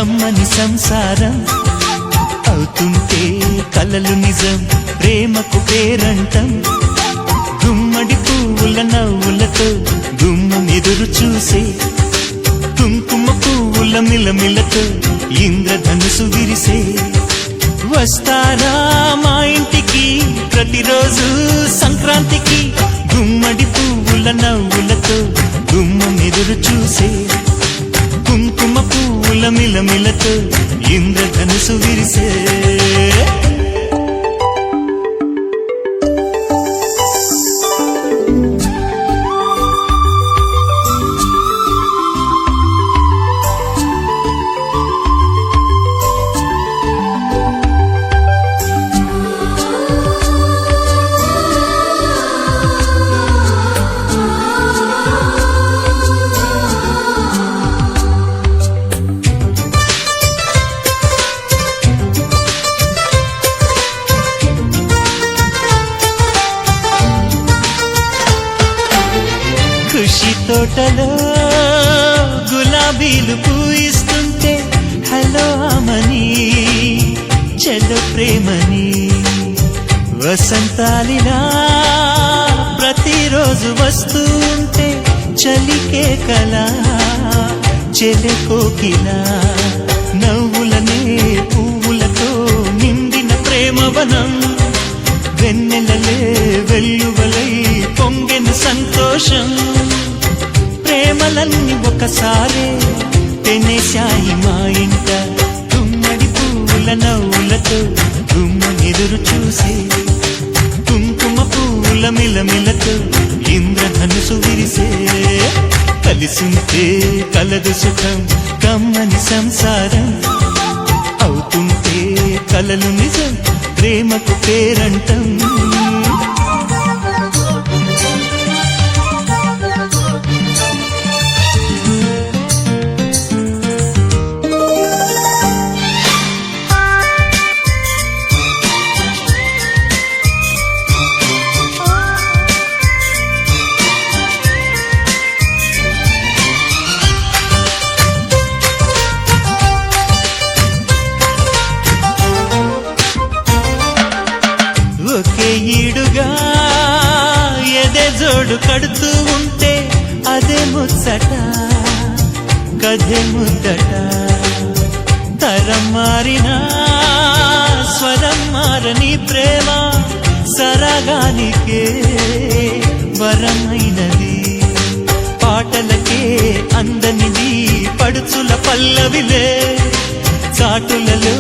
కమ్మని సంసారం అవుతుంటే కలలు నిజం ప్రేమకు పేరంటం గుమ్మడి పువ్వుల నవ్వులతో గుమ్మమెదురు చూసే కుంకుమ పువ్వుల మిలమిలతో ఇంద్రధనుసు విరిసే వస్తారా మా ఇంటికి ప్రతిరోజు సంక్రాంతికి గుమ్మడి పువ్వుల నవ్వులతో గుమ్మమెదురు చూసే కుంకుమ పువ్వుల మిలమిలతో ఇంద్రధనుసు విరిసే ఖుషి తోటలో గులాబీలు పూయిస్తుంటే హలో అమని చెల్లో ప్రేమని వసంతాలిలా ప్రతిరోజు వస్తూ ఉంటే చలికే కలా చెలె కోకిలా నవ్వులనే పువ్వులతో నిండిన ప్రేమవనం వెన్నెలలే వెల్లువలై పొంగెను సంతోషం ప్రేమలన్నీ ఒకసారే తెనేశాయి మా ఇంట గుమ్మడి పువ్వుల నవ్వులతో గుమ్మమెదురు చూసే కుంకుమ పువ్వుల మిలమిలతో ఇంద్రధనుసు విరిసే కలిసుంటే కలదు సుఖం కమ్మని సంసారం అవుతుంటే కలలు నిజం ప్రేమకు పేరంటం ఒకే ఈడుగా ఎదే జోడు కడుతూ ఉంటే అదే ముచ్చట కథే ముద్దట తరం మారినా స్వరం మారని ప్రేమ సరగానికే వరమైనది పాటలకే అందనిది పడుచుల పల్లవిలే చాటులలో